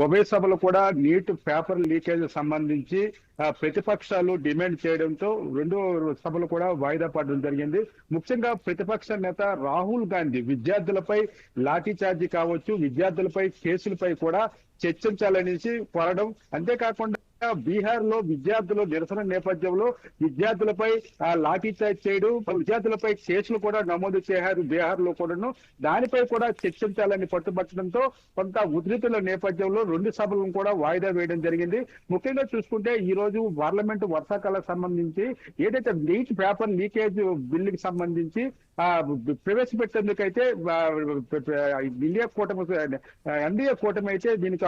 ఉభయ సభలు కూడా నీట్ పేపర్ లీకేజ్ సంబంధించి ప్రతిపక్షాలు డిమాండ్ చేయడంతో రెండు సభలు కూడా వాయిదా పడడం జరిగింది. ముఖ్యంగా ప్రతిపక్ష నేత రాహుల్ గాంధీ విద్యార్థులపై లాఠీ చార్జీ కావచ్చు, విద్యార్థులపై కేసులపై కూడా చర్చించాలనేసి కోరడం, అంతేకాకుండా బీహార్ లో విద్యార్థుల నిరసన నేపథ్యంలో విద్యార్థులపై లాఠీ చార్జ్ చేయడం, విద్యార్థులపై కేసులు కూడా నమోదు చేశారు బీహార్ లో కూడాను. దానిపై కూడా చర్చించాలని పట్టుబట్టడంతో కొంత ఉధృతుల నేపథ్యంలో రెండు సభలను కూడా వాయిదా వేయడం జరిగింది. ముఖ్యంగా చూసుకుంటే ఈ రోజు పార్లమెంట్ వర్షాకాలకు సంబంధించి ఏదైతే నీట్ పేపర్ లీకేజ్ బిల్లుకి సంబంధించి ప్రవేశపెట్టేందుకైతే ఎన్డీఏ కూటమి అయితే దీనికి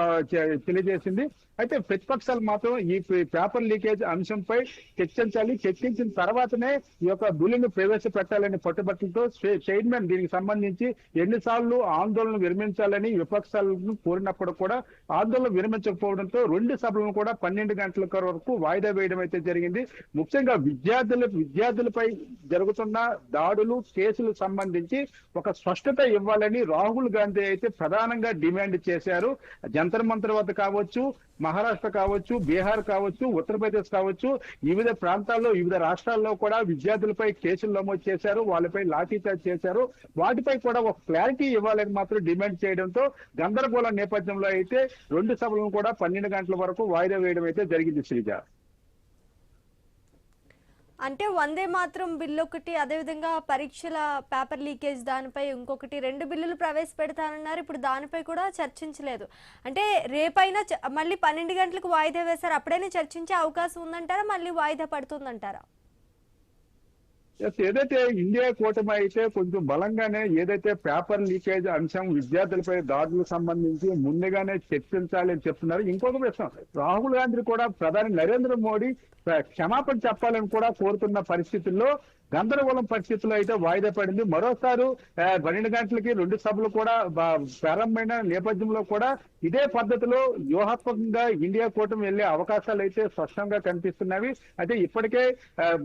తెలియజేసింది. అయితే ప్రతిపక్షాలు మాత్రం ఈ పేపర్ లీకేజ్ అంశంపై చర్చించాలి, చర్చించిన తర్వాతనే ఈ యొక్క బిల్లును ప్రవేశపెట్టాలని పట్టుబట్టడంతో చైర్మన్ దీనికి సంబంధించి ఎన్నిసార్లు ఆందోళన విరమించాలని విపక్షాలను కోరినప్పుడు కూడా ఆందోళన విరమించకపోవడంతో రెండు సభలను కూడా 12 గంటల వరకు వాయిదా వేయడం అయితే జరిగింది. ముఖ్యంగా విద్యార్థులపై జరుగుతున్న దాడులు, కేసులు సంబంధించి ఒక స్పష్టత ఇవ్వాలని రాహుల్ గాంధీ అయితే ప్రధానంగా డిమాండ్ చేశారు. జంతర్ మంతర్ వద్ద కావచ్చు, మహారాష్ట్ర కావచ్చు, బీహార్ కావచ్చు, ఉత్తరప్రదేశ్ కావచ్చు, వివిధ ప్రాంతాల్లో వివిధ రాష్ట్రాల్లో కూడా విద్యార్థులపై కేసులు నమోదు చేశారు, వాళ్ళపై లాఠీచార్జ్ చేశారు. వాటిపై కూడా ఒక క్లారిటీ ఇవ్వాలని మాత్రం డిమాండ్ చేయడంతో గందరగోళ నేపథ్యంలో అయితే రెండు సభలను కూడా 12 గంటల వరకు వాయిదా వేయడం అయితే జరిగింది. శ్రీజ, అంటే వందే మాత్రం బిల్లు ఒకటి, అదేవిధంగా పరీక్షల పేపర్ లీకేజ్ దానిపై ఇంకొకటి, రెండు బిల్లులు ప్రవేశపెడతానన్నారు. ఇప్పుడు దానిపై కూడా చర్చించలేదు. అంటే రేపైనా మళ్ళీ 12 గంటలకు వాయిదా వేశారు, అప్పుడైనా చర్చించే అవకాశం ఉందంటారా, మళ్ళీ వాయిదా పడుతుందంటారా? ఏదైతే ఇండియా కూటమి అయితే కొంచెం బలంగానే ఏదైతే పేపర్ లీకేజ్ అంశం, విద్యార్థులపై దాడులకు సంబంధించి ముందుగానే చర్చించాలి అని చెప్తున్నారు. ఇంకొక విషయం, రాహుల్ గాంధీ కూడా ప్రధాని నరేంద్ర మోడీ క్షమాపణ చెప్పాలని కూడా కోరుతున్న పరిస్థితుల్లో గందరగోళం పరిస్థితుల్లో అయితే వాయిదా పడింది. మరోసారి 12 గంటలకి రెండు సభలు కూడా ప్రారంభమైన నేపథ్యంలో కూడా ఇదే పద్ధతిలో వ్యూహాత్మకంగా ఇండియా కూటమి వెళ్లే అవకాశాలు అయితే స్పష్టంగా కనిపిస్తున్నవి. అయితే ఇప్పటికే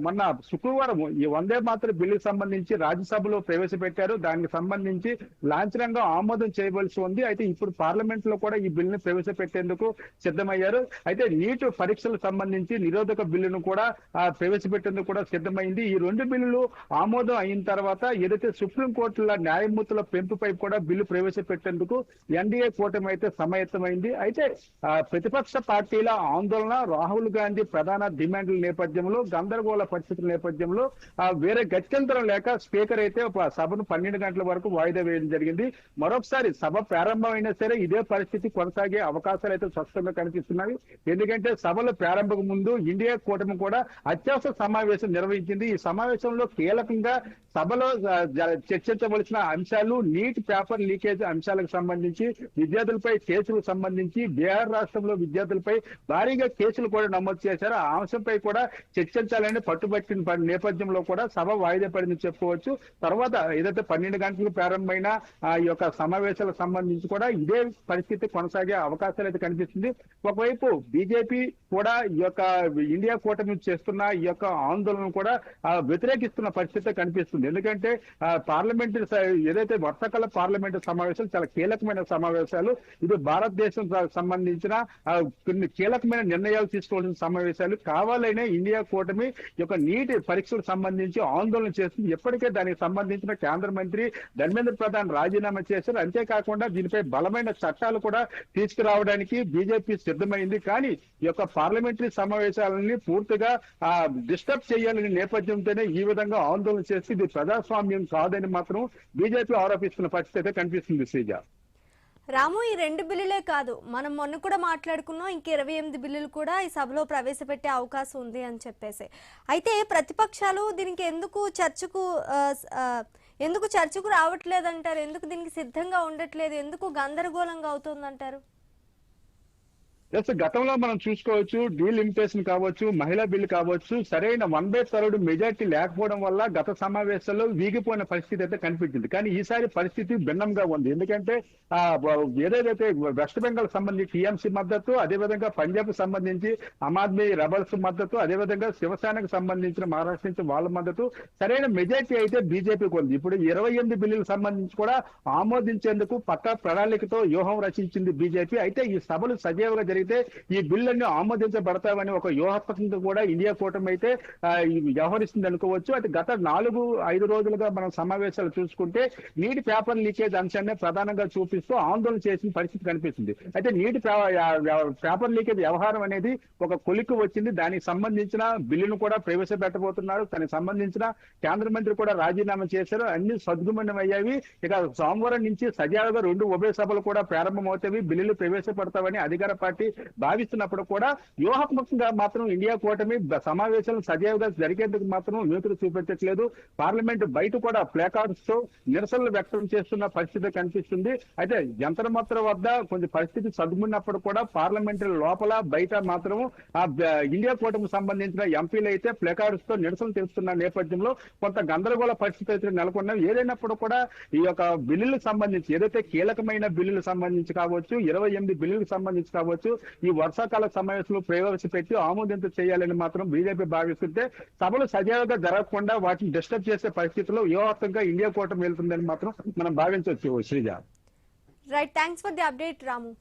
మొన్న శుక్రవారం ఈ వందే మాత్రం బిల్లుకి సంబంధించి రాజ్యసభలో ప్రవేశపెట్టారు. దానికి సంబంధించి లాంఛనంగా ఆమోదం చేయవలసి ఉంది. అయితే ఇప్పుడు పార్లమెంట్ లో కూడా ఈ బిల్లును ప్రవేశపెట్టేందుకు సిద్ధమయ్యారు. అయితే నీట్ పరీక్షలకు సంబంధించి నిరోధక బిల్లును కూడా ప్రవేశపెట్టేందుకు కూడా సిద్ధమైంది. ఈ రెండు బిల్లులు ఆమోదం అయిన తర్వాత ఏదైతే సుప్రీంకోర్టుల న్యాయమూర్తుల పెంపుపై కూడా బిల్లు ప్రవేశపెట్టేందుకు ఎన్డీఏ కూటమి అయితే సమాయత్తమైంది. అయితే ప్రతిపక్ష పార్టీల ఆందోళన, రాహుల్ గాంధీ ప్రధాన డిమాండ్ల నేపథ్యంలో, గందరగోళ పరిస్థితుల నేపథ్యంలో వేరే గత్యంతరం లేక స్పీకర్ అయితే సభను 12 గంటల వరకు వాయిదా వేయడం జరిగింది. మరొకసారి సభ ప్రారంభమైనా సరే ఇదే పరిస్థితి కొనసాగే అవకాశాలు అయితే స్పష్టంగా కనిపిస్తున్నాయి. ఎందుకంటే సభల ప్రారంభం ముందు ఇండియా కూటమి కూడా అత్యవసర సమావేశం నిర్వహించింది. ఈ సమావేశంలో కీలకంగా సభలో చర్చించవలసిన అంశాలు నీట్ పేపర్ లీకేజ్ అంశాలకు సంబంధించి, విద్యార్థులపై కేసులకు సంబంధించి, బీహార్ రాష్ట్రంలో విద్యార్థులపై భారీగా కేసులు కూడా నమోదు చేశారు. ఆ అంశంపై కూడా చర్చించాలని పట్టుబట్టిన నేపథ్యంలో కూడా సభ వాయిదా పడిందని చెప్పుకోవచ్చు. తర్వాత ఏదైతే 12 గంటలకు ప్రారంభమైన ఈ యొక్క సమావేశాలకు సంబంధించి కూడా ఇదే పరిస్థితి కొనసాగే అవకాశాలు అయితే కనిపిస్తుంది. ఒకవైపు బీజేపీ కూడా ఈ యొక్క ఇండియా కూటమి చేస్తున్న ఈ యొక్క ఆందోళన కూడా వ్యతిరేకిస్తున్న పరిస్థితి కనిపిస్తుంది. ఎందుకంటే పార్లమెంట్ ఏదైతే వర్షాకాల పార్లమెంటు సమావేశాలు చాలా కీలకమైన సమావేశాలు, ఇది భారతదేశం సంబంధించిన కొన్ని కీలకమైన నిర్ణయాలు తీసుకోవాల్సిన సమావేశాలు. కావాలనే ఇండియా కూటమి యొక్క నీటి పరీక్షలకు సంబంధించి ఆందోళన చేస్తుంది. ఇప్పటికే దానికి సంబంధించిన కేంద్ర మంత్రి ధర్మేంద్ర ప్రధాన్ రాజీనామా చేశారు. అంతేకాకుండా దీనిపై బలమైన చట్టాలు కూడా తీసుకురావడానికి బీజేపీ సిద్ధమైంది. కానీ ఈ యొక్క పార్లమెంటరీ సమావేశాలని పూర్తిగా డిస్టర్బ్ చేయాలనే నేపథ్యంతోనే ఈ విధంగా ఆందోళన చేసి ఇది ప్రజాస్వామ్యం కాదని మాత్రం బీజేపీ ఆరోపిస్తున్న పరిస్థితి అయితే కనిపిస్తుంది. శ్రీజ, రాము, ఈ రెండు బిల్లులే కాదు, మనం మొన్న కూడా మాట్లాడుకున్నాం, ఇంక 28 బిల్లులు కూడా ఈ సభలో ప్రవేశపెట్టే అవకాశం ఉంది అని చెప్పేసి. అయితే ప్రతిపక్షాలు దీనికి ఎందుకు చర్చకు రావట్లేదంటారు? ఎందుకు దీనికి సిద్ధంగా ఉండట్లేదు? ఎందుకు గందరగోళంగా అవుతుందంటారు? ఎస్ గతంలో మనం చూసుకోవచ్చు డీలిమిటేషన్ కావచ్చు, మహిళా బిల్లు కావచ్చు, సరైన 1/3 మెజార్టీ లేకపోవడం వల్ల గత సమావేశాల్లో వీగిపోయిన పరిస్థితి అయితే కనిపించింది. కానీ ఈసారి పరిస్థితి భిన్నంగా ఉంది. ఎందుకంటే ఏదైతే వెస్ట్ బెంగాల్ సంబంధించి టీఎంసీ మద్దతు, అదేవిధంగా పంజాబ్ సంబంధించి ఆమ్ ఆద్మీ రెబల్స్ మద్దతు, అదేవిధంగా శివసేనకు సంబంధించిన మహారాష్ట్ర నుంచి వాళ్ళ మద్దతు, సరైన మెజార్టీ అయితే బీజేపీకి ఉంది. ఇప్పుడు 28 బిల్లులకు సంబంధించి కూడా ఆమోదించేందుకు పక్కా ప్రణాళికతో వ్యూహం రచించింది బీజేపీ. అయితే ఈ సభలు సజీవంగా జరిగితే ఈ బిల్లులన్నీ ఆమోదించబడతామని ఒక వ్యూహాత్మకంగా కూడా ఇండియా కూటమి అయితే వ్యవహరిస్తుంది అనుకోవచ్చు. అయితే గత 4-5 రోజులుగా మనం సమావేశాలు చూసుకుంటే నీటి పేపర్ లీకేజ్ అంశాన్ని ప్రధానంగా చూపిస్తూ ఆందోళన చేసిన పరిస్థితి కనిపిస్తుంది. అయితే నీటి పేపర్ లీకేజ్ వ్యవహారం అనేది ఒక కొలిక్కి వచ్చింది. దానికి సంబంధించిన బిల్లును కూడా ప్రవేశపెట్టబోతున్నారు. దానికి సంబంధించిన కేంద్ర మంత్రి కూడా రాజీనామా చేశారు. అన్ని సద్గుమనం అయ్యాయి. ఇక సోమవారం నుంచి సజావుగా 2 ఉభయ సభలు కూడా ప్రారంభమవుతాయి. బిల్లులు ప్రవేశపెడతామని అధికార పార్టీ భావిస్తున్నప్పుడు కూడా వ్యూహాత్మకంగా మాత్రం ఇండియా కూటమి సమావేశాలు సజావుగా జరిగేందుకు మాత్రం యూతులు చూపించట్లేదు. పార్లమెంట్ బయట కూడా ప్లేకార్డ్స్ తో నిరసనలు వ్యక్తం చేస్తున్న పరిస్థితి కనిపిస్తుంది. అయితే యంత్రమంత్ర వద్ద కొంచెం పరిస్థితి సదుమున్నప్పుడు కూడా పార్లమెంట్ లోపల బయట మాత్రం ఇండియా కూటమికి సంబంధించిన ఎంపీలు అయితే ప్లేకార్డ్స్ తో నిరసన తెలుస్తున్న నేపథ్యంలో కొంత గందరగోళ పరిస్థితి అయితే నెలకొన్నాయి. ఏదైనప్పుడు కూడా ఈ యొక్క బిల్లులకు సంబంధించి ఏదైతే కీలకమైన బిల్లులకు సంబంధించి కావచ్చు, 28 బిల్లులకు సంబంధించి కావచ్చు, ఈ వర్షాకాల సమావేశంలో ప్రవేశపెట్టి ఆమోదించ చేయాలని మాత్రం బీజేపీ భావిస్తుంటే సభలు సజావుగా జరగకుండా వాటిని డిస్టర్బ్ చేసే పరిస్థితుల్లో వ్యూహాత్మకంగా ఇండియా కూటమి వెళ్తుందని మాత్రం మనం భావించవచ్చు. Sreeja, right, thanks for the update Ramu.